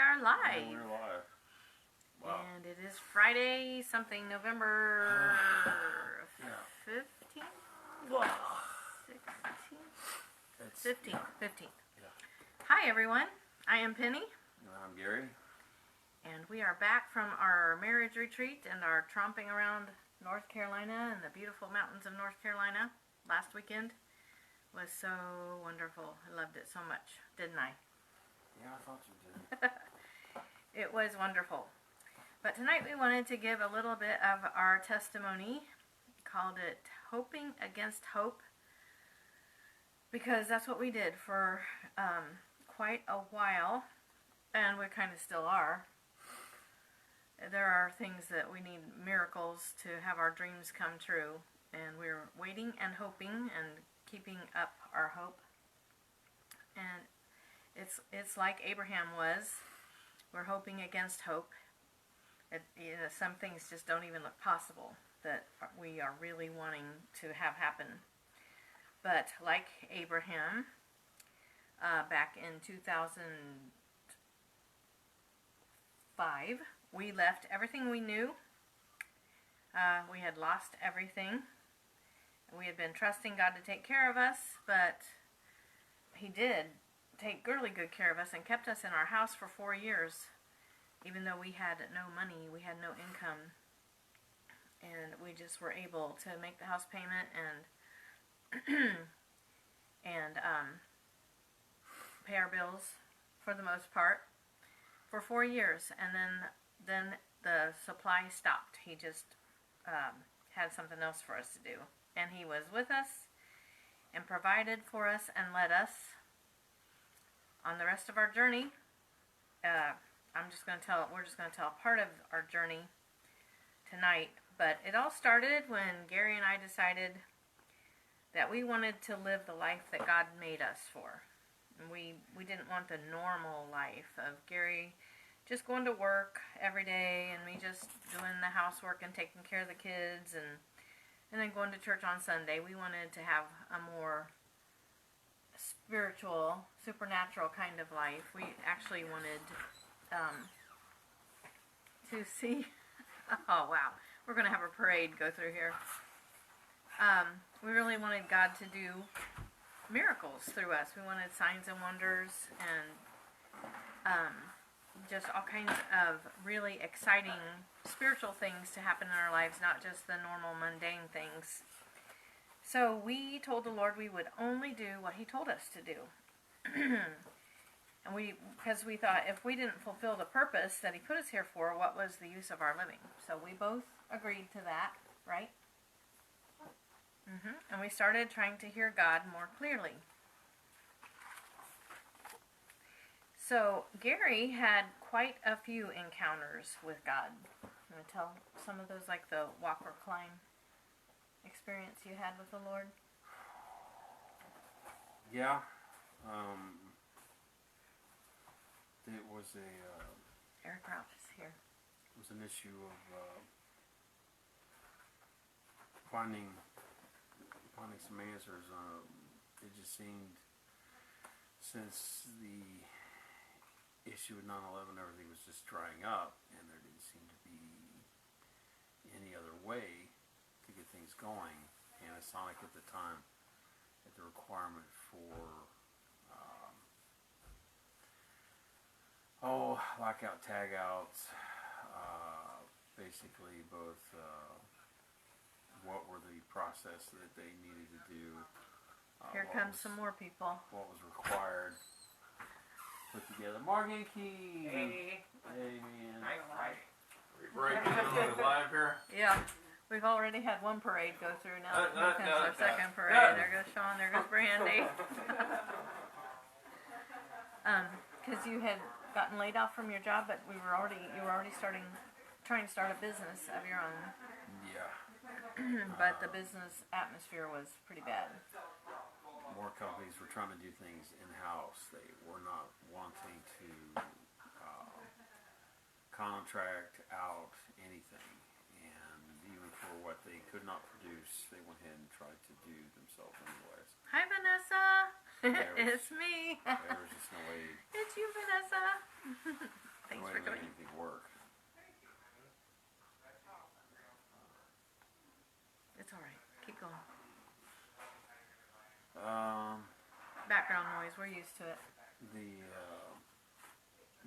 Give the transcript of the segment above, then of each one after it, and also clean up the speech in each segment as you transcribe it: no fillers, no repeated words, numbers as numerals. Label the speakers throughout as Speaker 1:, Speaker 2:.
Speaker 1: are live.
Speaker 2: Yeah, we're live. Wow.
Speaker 1: And it is Friday, something, November 15th?
Speaker 2: Wow.
Speaker 1: 16th? 15th.
Speaker 2: Yeah.
Speaker 1: Hi, everyone. I am Penny.
Speaker 2: And I'm Gary.
Speaker 1: And we are back from our marriage retreat and our tromping around North Carolina and the beautiful mountains of North Carolina last weekend. It was so wonderful. I loved it so much, didn't I?
Speaker 2: Yeah, I thought you did.
Speaker 1: It was wonderful. But tonight we wanted to give a little bit of our testimony. Called it Hoping Against Hope. Because that's what we did for quite a while. And we kind of still are. There are things that we need miracles to have our dreams come true. And we're waiting and hoping and keeping up our hope. And it's like Abraham was. We're hoping against hope. Some things just don't even look possible that we are really wanting to have happen. But like Abraham, back in 2005, we left everything we knew. We had lost everything. We had been trusting God to take care of us, but He did take really good care of us and kept us in our house for 4 years. Even though we had no money, we had no income, and we just were able to make the house payment and pay our bills for the most part for 4 years. And then the supply stopped. He just had something else for us to do, and He was with us and provided for us and led us on the rest of our journey. We're just going to tell a part of our journey tonight. But it all started when Gary and I decided that we wanted to live the life that God made us for. And we didn't want the normal life of Gary just going to work every day and me just doing the housework and taking care of the kids and then going to church on Sunday. We wanted to have a more spiritual, supernatural kind of life. We actually wanted to see, oh wow, we're going to have a parade go through here. We really wanted God to do miracles through us. We wanted signs and wonders and just all kinds of really exciting spiritual things to happen in our lives, not just the normal mundane things. So we told the Lord we would only do what He told us to do. And because we thought if we didn't fulfill the purpose that He put us here for, what was the use of our living? So we both agreed to that, right? And we started trying to hear God more clearly. So Gary had quite a few encounters with God. I'm going to tell some of those, like the walk or climb experience you had with the Lord.
Speaker 2: Yeah. It was
Speaker 1: Eric Ralph is here.
Speaker 2: It was an issue of finding some answers. It just seemed, since the issue with 9/11, everything was just drying up, and there didn't seem to be any other way to get things going. Panasonic at the time had the requirement for lockout tagouts, basically both what were the process that they needed to do.
Speaker 1: Here comes some more people.
Speaker 2: What was required. Put together Morgan Key.
Speaker 3: Hey.
Speaker 2: Hey, man.
Speaker 3: We breaking into live here?
Speaker 1: Yeah. We've already had one parade go through. Now here comes our second parade. There goes Sean. There goes Brandy. Because you had gotten laid off from your job, but you were already trying to start a business of your own.
Speaker 2: Yeah.
Speaker 1: But the business atmosphere was pretty bad.
Speaker 2: More companies were trying to do things in-house. They were not wanting to contract out anything. And even for what they could not produce, they went ahead and tried to do themselves anyways.
Speaker 1: Hi, Vanessa. It's me.
Speaker 2: There was just no way.
Speaker 1: It's you, Vanessa.
Speaker 2: way to make anything work.
Speaker 1: It's all right. Keep going.
Speaker 2: The
Speaker 1: Background noise. We're used to it.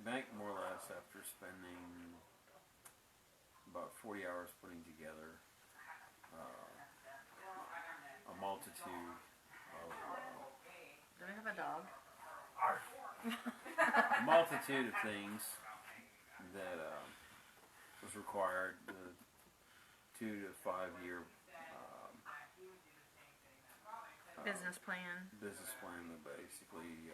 Speaker 2: bank, more or less, after spending about 40 hours putting together a multitude of
Speaker 1: Do we have a dog?
Speaker 2: things that was required, the 2 to 5 year
Speaker 1: Business plan.
Speaker 2: business plan, that basically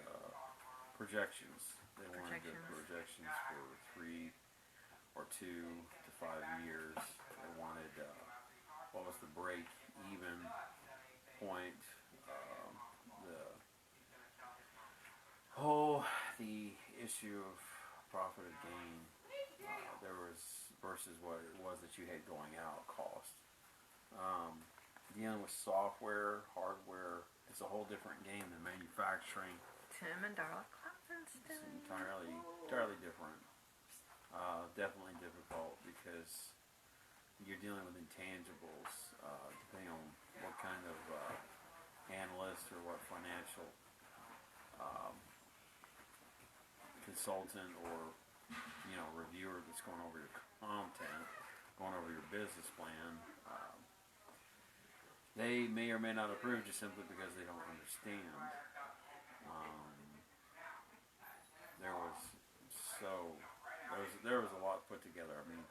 Speaker 2: projections. They wanted the projections for 3 or 2 to 5 years. They wanted what was the break even point, the issue of profit or gain. There was versus what it was that you had going out cost. Dealing with software, hardware, it's a whole different game than manufacturing.
Speaker 1: Tim and Darla
Speaker 2: It's
Speaker 1: Klopfenstein.
Speaker 2: entirely different. Definitely difficult because you're dealing with intangibles, depending on what kind of analyst or what financial consultant or reviewer that's going over your content, going over your business plan. They may or may not approve just simply because they don't understand. There was a lot put together. I mean,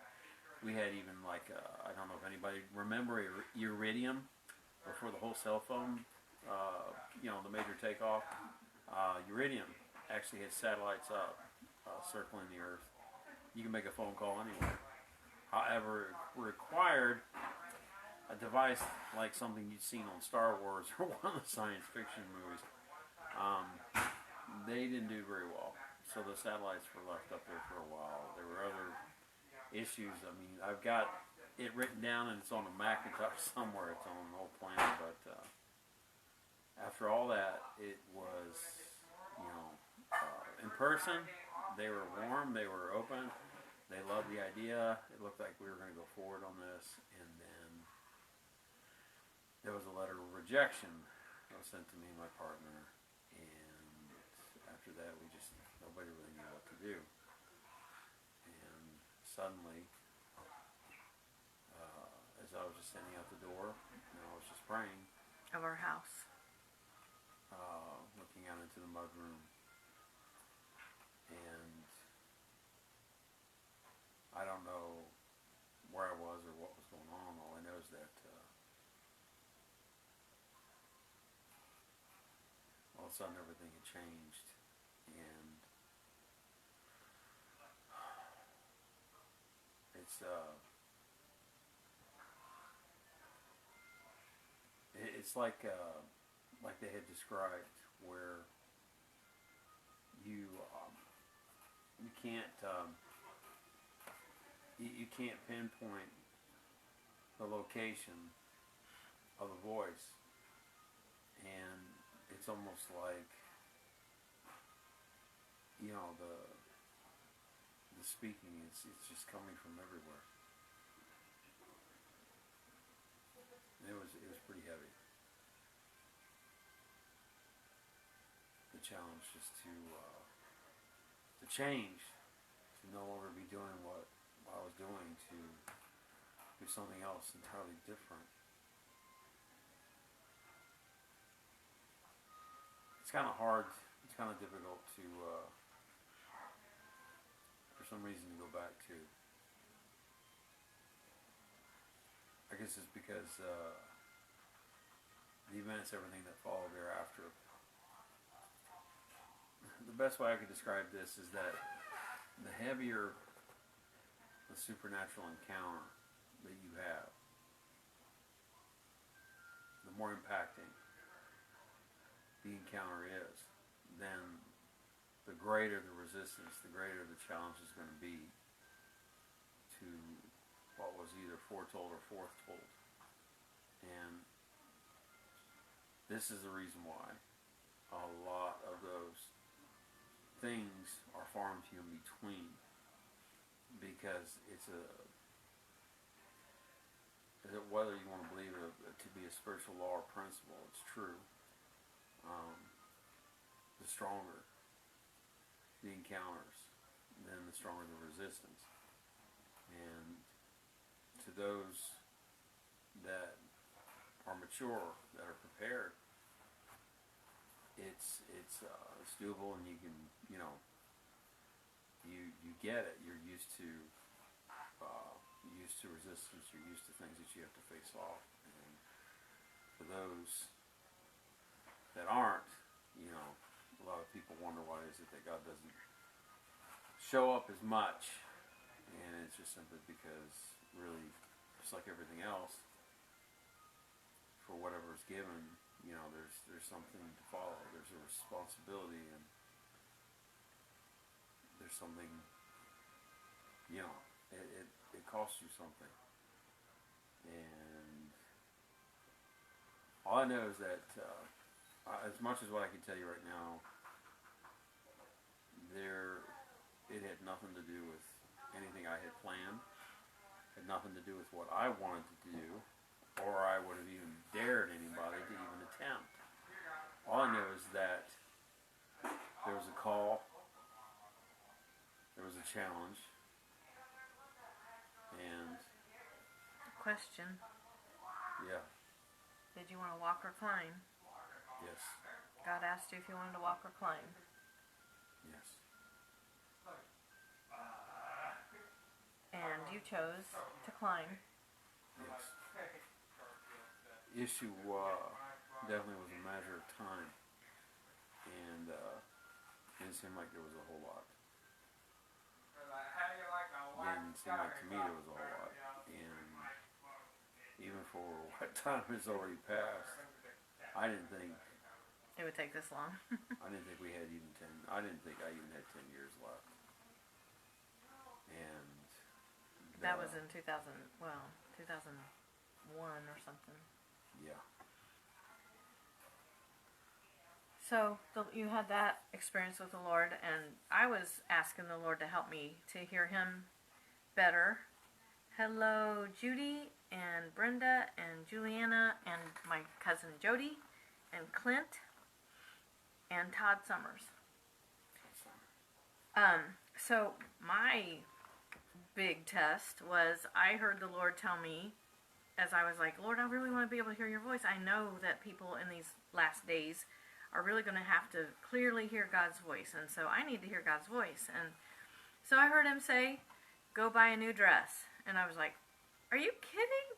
Speaker 2: we had even I don't know if anybody remember Iridium before the whole cell phone, the major takeoff. Iridium actually had satellites up circling the Earth. You can make a phone call anywhere. However, it required a device like something you'd seen on Star Wars or one of the science fiction movies. They didn't do very well, so the satellites were left up there for a while. There were other issues. I mean, I've got it written down and it's on a Macintosh somewhere. It's on an old plan, but after all that, it was, in person. They were warm. They were open. They loved the idea. It looked like we were going to go forward on this, and then there was a letter of rejection that was sent to me and my partner, and after that nobody really knew what to do. And suddenly, as I was just standing out the door, and I was just praying,
Speaker 1: Of our house.
Speaker 2: looking out into the mudroom, and I don't know where I was or what was going on. All I know is that all of a sudden everything had changed, and it's like they had described, where you can't you can't pinpoint the location of a voice, and it's almost like the speaking. It's just coming from everywhere. It was pretty heavy. The challenge is to change, to no longer be doing what I was doing, to do something else entirely different. It's kind of hard. It's kind of difficult to, for some reason, to go back to. I guess it's because the events, everything that followed thereafter. The best way I could describe this is that the heavier the supernatural encounter that you have, the more impacting the encounter is, then the greater the resistance, the greater the challenge is going to be to what was either foretold or foretold. And this is the reason why a lot of those things are far and few in between. because whether you want to believe it to be a spiritual law or principle, it's true. The stronger the encounters, then the stronger the resistance. And to those that are mature, that are prepared, it's doable, and you can, you get it. You're used to resistance. You're used to things that you have to face off. And for those that aren't, a lot of people wonder why is it that God doesn't show up as much, and it's just simply because, really, just like everything else, for whatever is given, there's something to follow. There's a responsibility, and there's something, it costs you something. And all I know is that, as much as what I can tell you right now, it had nothing to do with anything I had planned. Had nothing to do with what I wanted to do, or I would have even dared anybody to even attempt. All I know is that there was a call, there was a challenge, and
Speaker 1: Question.
Speaker 2: yeah,
Speaker 1: Did you want to walk or climb?
Speaker 2: yes,
Speaker 1: God asked you if you wanted to walk or climb.
Speaker 2: yes,
Speaker 1: And you chose to climb.
Speaker 2: yes. Issue definitely was a matter of time, and didn't seem like there was a whole lot. Didn't seem like to me there was a whole lot, and even for what time has already passed, I didn't think
Speaker 1: It would take this long.
Speaker 2: we had even 10. I didn't think I even had 10 years left, and
Speaker 1: That was in 2001 or something.
Speaker 2: yeah.
Speaker 1: So you had that experience with the Lord, and I was asking the Lord to help me to hear Him better. Hello, Judy and Brenda and Juliana and my cousin Jody and Clint and Todd Summers. So my big test was I heard the Lord tell me, as I was like, Lord, I really want to be able to hear your voice. I know that people in these last days are really going to have to clearly hear God's voice, and so I need to hear God's voice. And so I heard Him say, go buy a new dress. And I was like, are you kidding?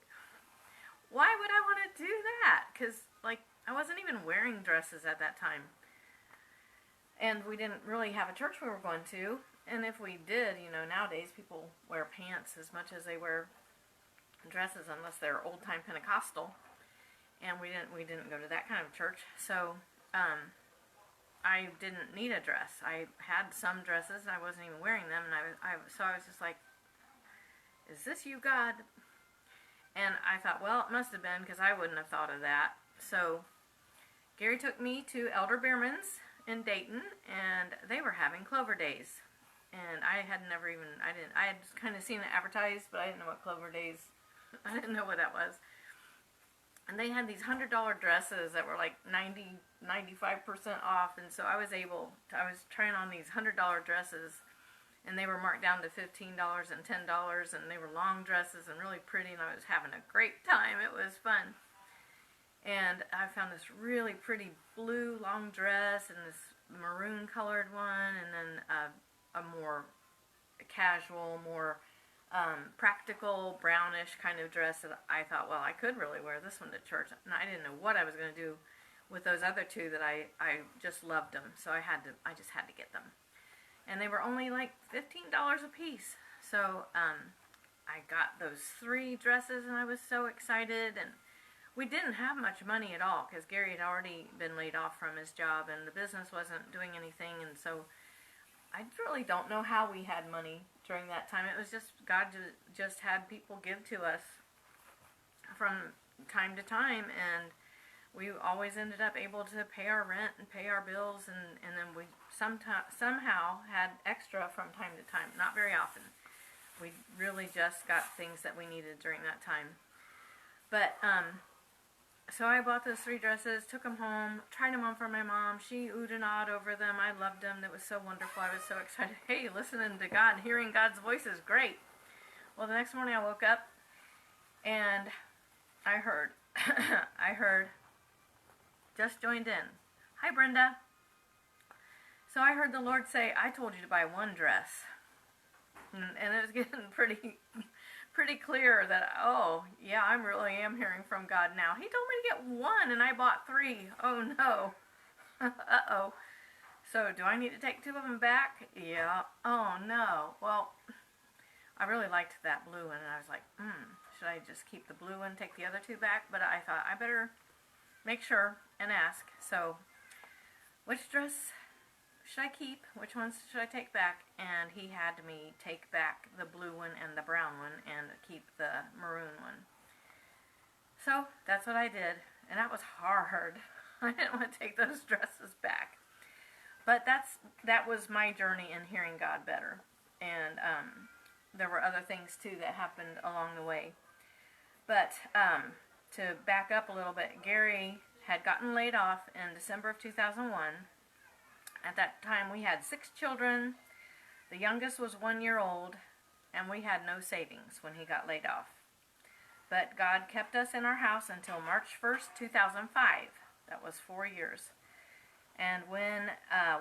Speaker 1: Why would I want to do that? Because, I wasn't even wearing dresses at that time. And we didn't really have a church we were going to. And if we did, nowadays people wear pants as much as they wear dresses, unless they're old-time Pentecostal. And we didn't go to that kind of church. So I didn't need a dress. I had some dresses, and I wasn't even wearing them. And so I was just like, is this you, God? And I thought, well, it must have been, because I wouldn't have thought of that. So Gary took me to Elder Bierman's in Dayton, and they were having Clover Days. And I had kind of seen it advertised, but I didn't know what Clover Days, I didn't know what that was. And they had these $100 dresses that were like 95% off, and so I was trying on these $100 dresses, and they were marked down to $15 and $10, and they were long dresses and really pretty, and I was having a great time. It was fun. And I found this really pretty blue long dress and this maroon colored one, and then a more casual, more practical brownish kind of dress that I thought, well, I could really wear this one to church. And I didn't know what I was going to do with those other two that I just loved them. So I just had to get them. And they were only like $15 a piece. So I got those 3 dresses, and I was so excited. And we didn't have much money at all, because Gary had already been laid off from his job, and the business wasn't doing anything. And so I really don't know how we had money during that time. It was just, God just had people give to us from time to time, and we always ended up able to pay our rent and pay our bills, and then we somehow had extra from time to time. Not very often, We really just got things that we needed during that time. But, so I bought those 3 dresses, took them home, tried them on for my mom. She oohed and awed over them. I loved them. It was so wonderful. I was so excited. Hey, listening to God, hearing God's voice is great. Well, the next morning I woke up and I heard, just joined in. Hi, Brenda. So I heard the Lord say, I told you to buy 1 dress. And it was getting pretty clear that, oh, yeah, I really am hearing from God now. He told me to get 1 and I bought 3. Oh, no. Uh-oh. So do I need to take 2 of them back? Yeah. Oh, no. Well, I really liked that blue one, and I was like, should I just keep the blue one, take the other 2 back? But I thought I better make sure and ask. So which dress should I keep? Which ones should I take back? And he had me take back the blue one and the brown one and keep the maroon one. So that's what I did, and that was hard. I didn't want to take those dresses back. But that was my journey in hearing God better. And there were other things too that happened along the way. But to back up a little bit, Gary had gotten laid off in December of 2001. At that time we had 6 children. The youngest was 1 year old, and we had no savings when he got laid off. But God kept us in our house until March 1st, 2005. That was 4 years. And when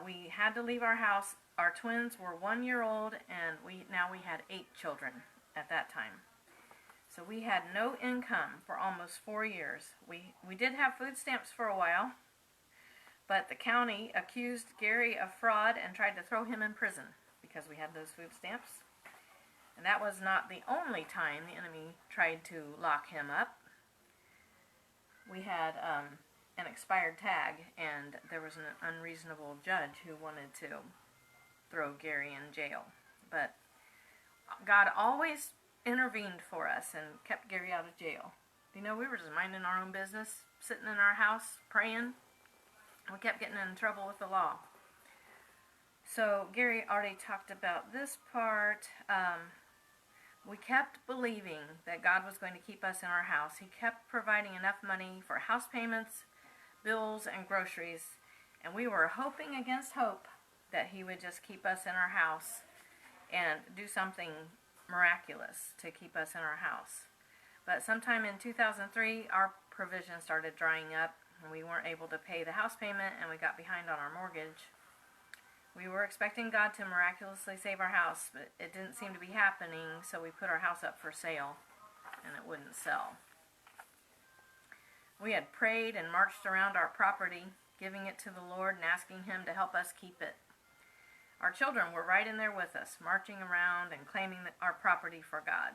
Speaker 1: we had to leave our house, our twins were 1 year old, and we had 8 children at that time. So we had no income for almost 4 years. We did have food stamps for a while, but the county accused Gary of fraud and tried to throw him in prison because we had those food stamps. And that was not the only time the enemy tried to lock him up. We had an expired tag, and there was an unreasonable judge who wanted to throw Gary in jail. But God always intervened for us and kept Gary out of jail. You know, we were just minding our own business, sitting in our house, praying. We kept getting in trouble with the law. So Gary already talked about this part. We kept believing that God was going to keep us in our house. He kept providing enough money for house payments, bills, and groceries. And we were hoping against hope that he would just keep us in our house and do something miraculous to keep us in our house. But sometime in 2003, our provision started drying up, and we weren't able to pay the house payment, and we got behind on our mortgage. We were expecting God to miraculously save our house, but it didn't seem to be happening, so we put our house up for sale, and it wouldn't sell. We had prayed and marched around our property, giving it to the Lord and asking Him to help us keep it. Our children were right in there with us, marching around and claiming our property for God.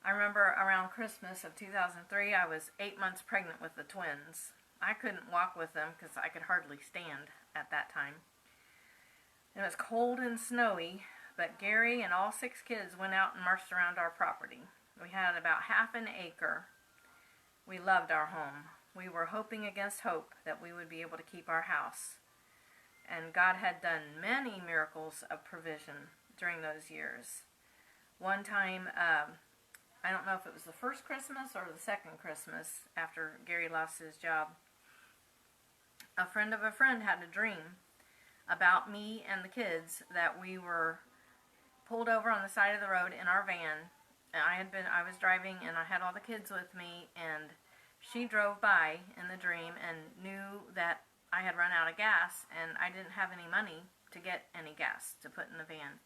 Speaker 1: I remember around Christmas of 2003, I was 8 months pregnant with the twins. I couldn't walk with them because I could hardly stand at that time. It was cold and snowy, but Gary and all 6 kids went out and marched around our property. We had about half an acre. We loved our home. We were hoping against hope that we would be able to keep our house. And God had done many miracles of provision during those years. One time, I don't know if it was the first Christmas or the second Christmas after Gary lost his job, a friend of a friend had a dream about me and the kids that we were pulled over on the side of the road in our van. And I was driving, and I had all the kids with me, and she drove by in the dream and knew that I had run out of gas, and I didn't have any money to get any gas to put in the van.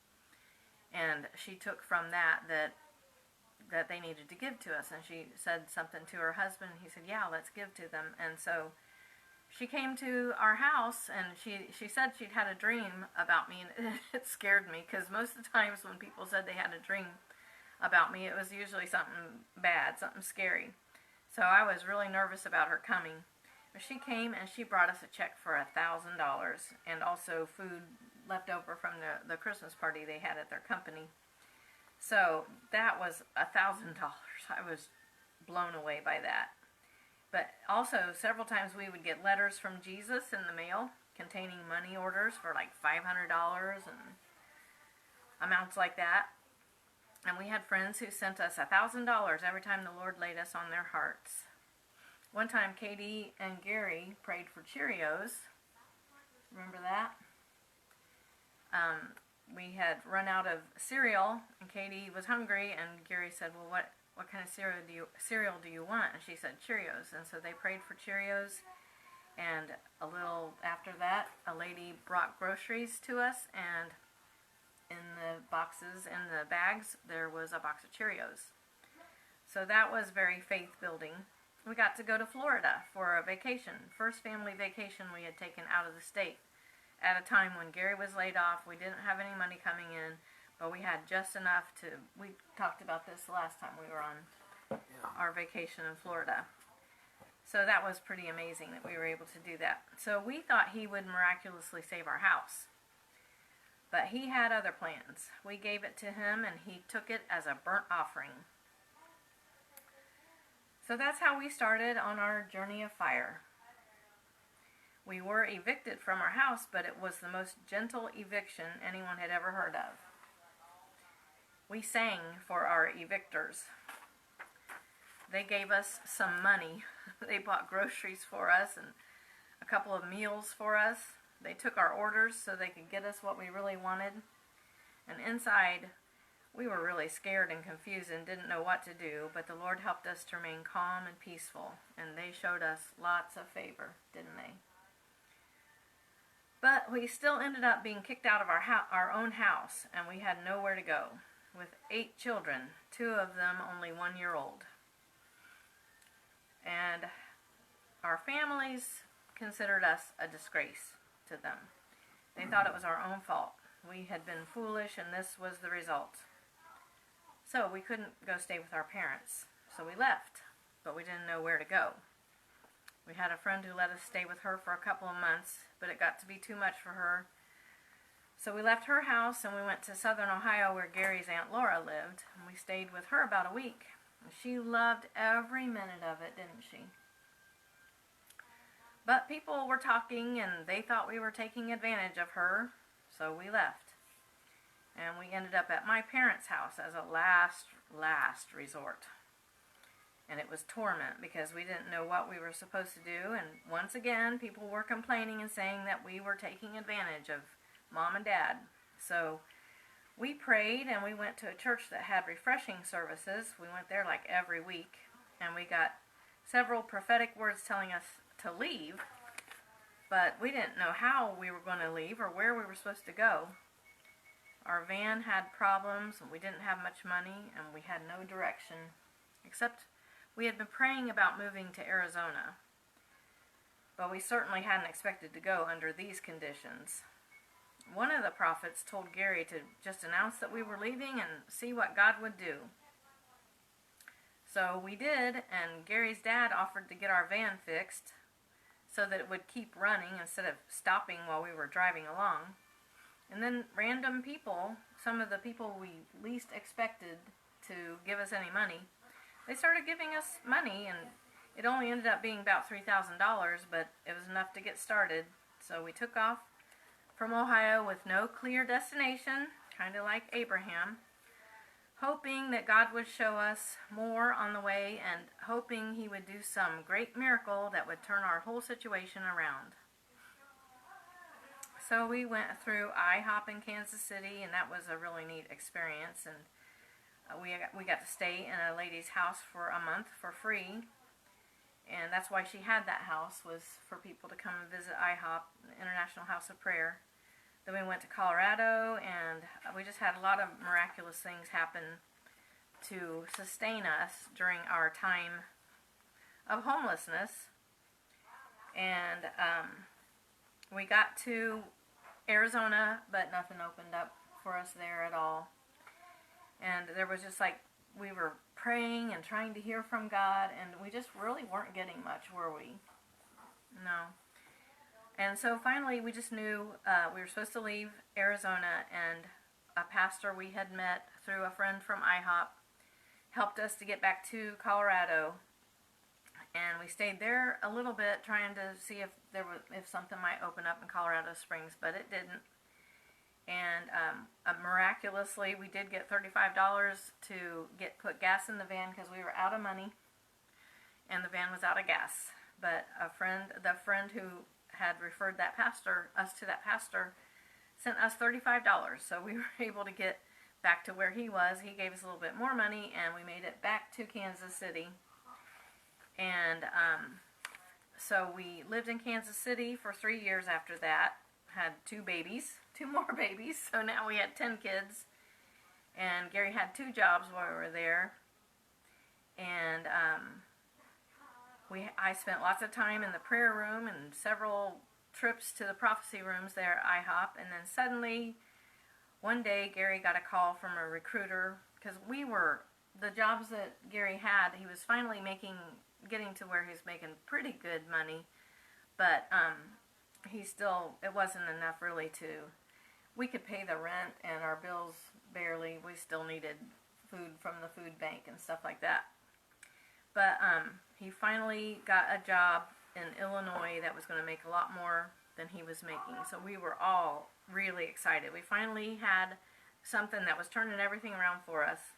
Speaker 1: And she took from that they needed to give to us, and she said something to her husband. He said, yeah, let's give to them. And so she came to our house, and she said she'd had a dream about me, and it scared me, because most of the times when people said they had a dream about me, it was usually something bad, something scary. So I was really nervous about her coming. But she came, and she brought us a check for $1,000, and also food left over from the Christmas party they had at their company. So that was $1,000. I was blown away by that. But also, several times we would get letters from Jesus in the mail containing money orders for like $500 and amounts like that. And we had friends who sent us $1,000 every time the Lord laid us on their hearts. One time, Katie and Gary prayed for Cheerios. Remember that? We had run out of cereal, and Katie was hungry, and Gary said, well, what kind of cereal do you want? And she said Cheerios. And so they prayed for Cheerios. And a little after that, a lady brought groceries to us, and in the boxes, in the bags, there was a box of Cheerios. So that was very faith-building. We got to go to Florida for a vacation, first family vacation we had taken out of the state. At a time when Gary was laid off, we didn't have any money coming in, but we had just enough we talked about this the last time we were on our vacation in Florida. So that was pretty amazing that we were able to do that. So we thought he would miraculously save our house. But he had other plans. We gave it to him, and he took it as a burnt offering. So that's how we started on our journey of fire. We were evicted from our house, but it was the most gentle eviction anyone had ever heard of. We sang for our evictors. They gave us some money. They bought groceries for us and a couple of meals for us. They took our orders so they could get us what we really wanted. And inside, we were really scared and confused and didn't know what to do, but the Lord helped us to remain calm and peaceful, and they showed us lots of favor, didn't they? But we still ended up being kicked out of our own house, and we had nowhere to go, with 8 children, 2 of them only 1 year old. And our families considered us a disgrace to them. They thought it was our own fault. We had been foolish, and this was the result. So we couldn't go stay with our parents, so we left, but we didn't know where to go. We had a friend who let us stay with her for a couple of months, but it got to be too much for her. So we left her house and we went to southern Ohio where Gary's Aunt Laura lived, and we stayed with her about a week. And she loved every minute of it, didn't she? But people were talking and they thought we were taking advantage of her, so we left. And we ended up at my parents' house as a last resort. And it was torment because we didn't know what we were supposed to do. And once again, people were complaining and saying that we were taking advantage of Mom and Dad. So we prayed and we went to a church that had refreshing services. We went there like every week. And we got several prophetic words telling us to leave. But we didn't know how we were going to leave or where we were supposed to go. Our van had problems and we didn't have much money and we had no direction, except we had been praying about moving to Arizona. But we certainly hadn't expected to go under these conditions. One of the prophets told Gary to just announce that we were leaving and see what God would do. So we did, and Gary's dad offered to get our van fixed so that it would keep running instead of stopping while we were driving along. And then random people, some of the people we least expected to give us any money, they started giving us money, and it only ended up being about $3,000, but it was enough to get started. So we took off from Ohio with no clear destination, kind of like Abraham, hoping that God would show us more on the way and hoping he would do some great miracle that would turn our whole situation around. So we went through IHOP in Kansas City, and that was a really neat experience. And we got to stay in a lady's house for a month for free. And that's why she had that house, was for people to come and visit IHOP, the International House of Prayer. Then we went to Colorado, and we just had a lot of miraculous things happen to sustain us during our time of homelessness. And we got to Arizona, but nothing opened up for us there at all. And there was just like, we were praying and trying to hear from God, and we just really weren't getting much, were we? No. And so finally we just knew we were supposed to leave Arizona, and a pastor we had met through a friend from IHOP helped us to get back to Colorado. And we stayed there a little bit trying to see if something might open up in Colorado Springs, but it didn't. And miraculously, we did get $35 to put gas in the van because we were out of money, and the van was out of gas. But the friend who had referred us to that pastor, sent us $35. So we were able to get back to where he was. He gave us a little bit more money, and we made it back to Kansas City. And so we lived in Kansas City for 3 years after that. Had 2 more babies. So now we had 10 kids. And Gary had 2 jobs while we were there. And I spent lots of time in the prayer room and several trips to the prophecy rooms there at IHOP. And then suddenly, one day, Gary got a call from a recruiter, because the jobs that Gary had, he was finally getting to where he's making pretty good money, but it wasn't enough really we could pay the rent and our bills barely. We still needed food from the food bank and stuff like that. But he finally got a job in Illinois that was going to make a lot more than he was making. So we were all really excited. We finally had something that was turning everything around for us.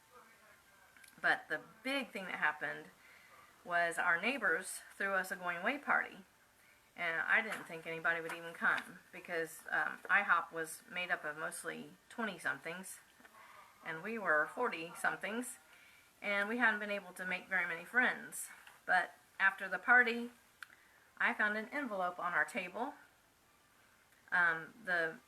Speaker 1: But the big thing that happened was our neighbors threw us a going away party. And I didn't think anybody would even come, because IHOP was made up of mostly 20-somethings, and we were 40-somethings, and we hadn't been able to make very many friends. But after the party, I found an envelope on our table. The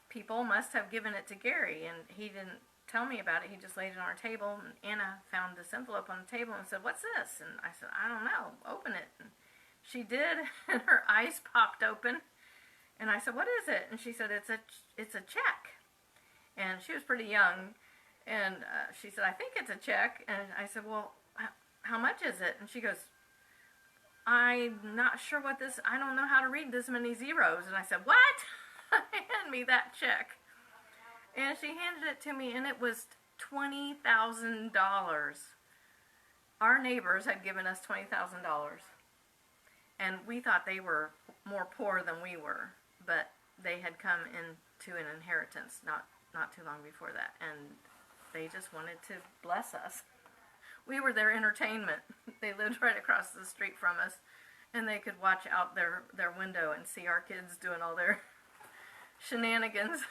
Speaker 1: people must have given it to Gary, and he didn't tell me about it. He just laid it on our table, and Anna found this envelope on the table and said, "What's this?" And I said, "I don't know. Open it." And she did, and her eyes popped open. And I said, "What is it?" And she said, it's a check. And she was pretty young, and she said, "I think it's a check." And I said, "Well, how much is it?" And she goes, "I'm not sure I don't know how to read this many zeros." And I said, "What?" Hand me that check. And she handed it to me, and it was $20,000. Our neighbors had given us $20,000. And we thought they were more poor than we were, but they had come into an inheritance not too long before that, and they just wanted to bless us. We were their entertainment. They lived right across the street from us, and they could watch out their window and see our kids doing all their shenanigans.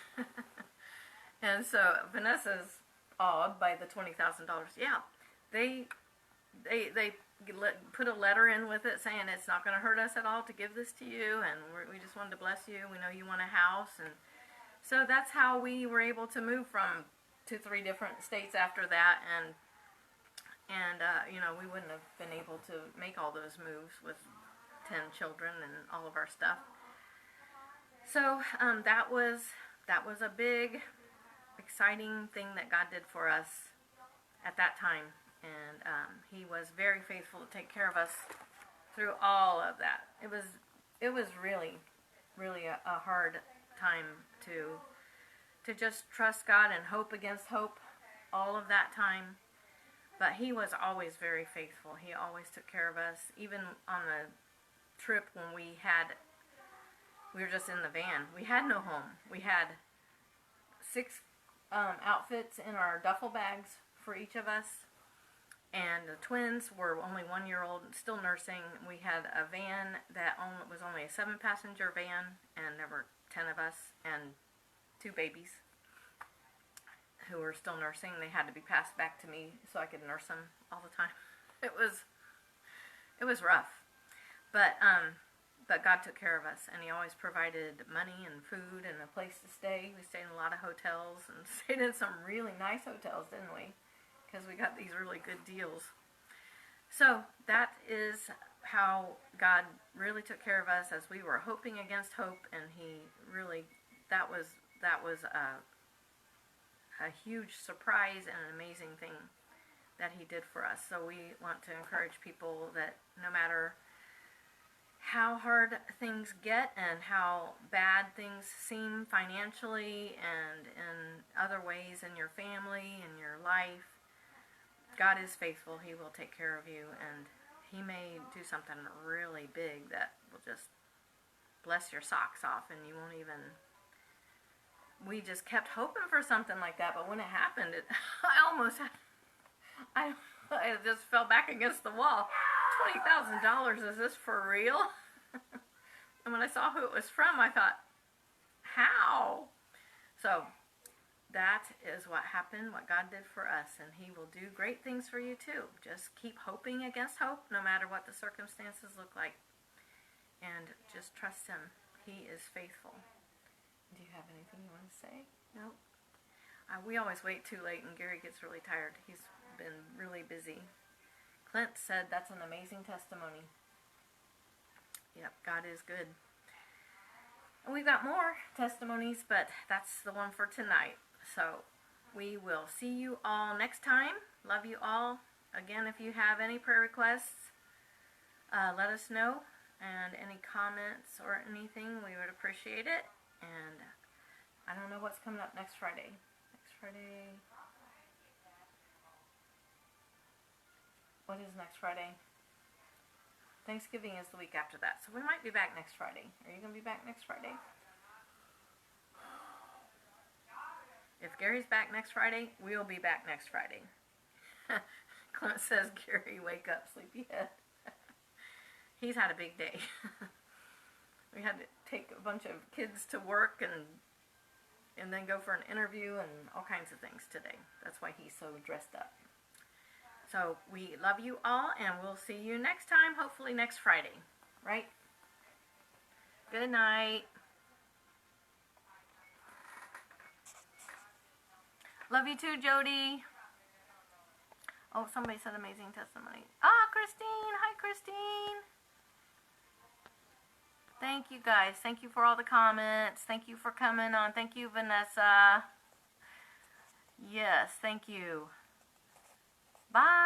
Speaker 1: And so Vanessa's awed by the $20,000. Yeah, they put a letter in with it saying it's not going to hurt us at all to give this to you, and we just wanted to bless you. We know you want a house. And so that's how we were able to move from 2-3 different states after that, and we wouldn't have been able to make all those moves with 10 children and all of our stuff. So that was a big, exciting thing that God did for us at that time. And he was very faithful to take care of us through all of that. It was really, really a hard time to just trust God and hope against hope all of that time. But he was always very faithful. He always took care of us. Even on the trip when we were just in the van. We had no home. We had 6 outfits in our duffel bags for each of us. And the twins were only 1 year old, still nursing. We had a van that was only a 7-passenger van, and there were 10 of us and 2 babies who were still nursing. They had to be passed back to me so I could nurse them all the time. It was rough, but God took care of us, and he always provided money and food and a place to stay. We stayed in a lot of hotels and stayed in some really nice hotels, didn't we? Because we got these really good deals. So that is how God really took care of us as we were hoping against hope, and that was a huge surprise and an amazing thing that he did for us. So we want to encourage people that no matter how hard things get and how bad things seem financially and in other ways in your family and your life, God is faithful. He will take care of you, and he may do something really big that will just bless your socks off, and you won't even we just kept hoping for something like that. But when it happened, I just fell back against the wall. $20,000, is this for real? And when I saw who it was from, I thought, how? So that is what happened, what God did for us, and He will do great things for you too. Just keep hoping against hope, no matter what the circumstances look like, and just trust Him. He is faithful. Do you have anything you want to say? No? We always wait too late, and Gary gets really tired. He's been really busy. Clint said that's an amazing testimony. Yep, God is good. And we've got more testimonies, but that's the one for tonight. So we will see you all next time. Love you all. Again, if you have any prayer requests, let us know. And any comments or anything, we would appreciate it. And I don't know what's coming up next Friday. Next Friday. What is next Friday? Thanksgiving is the week after that. So we might be back next Friday. Are you going to be back next Friday? If Gary's back next Friday, we'll be back next Friday. Clint says, Gary, wake up, sleepyhead. He's had a big day. We had to take a bunch of kids to work and then go for an interview and all kinds of things today. That's why he's so dressed up. So we love you all, and we'll see you next time, hopefully next Friday, right? Good night. Love you too, Jody. Oh, somebody said amazing testimony. Christine. Hi, Christine. Thank you, guys. Thank you for all the comments. Thank you for coming on. Thank you, Vanessa. Yes, thank you. Bye.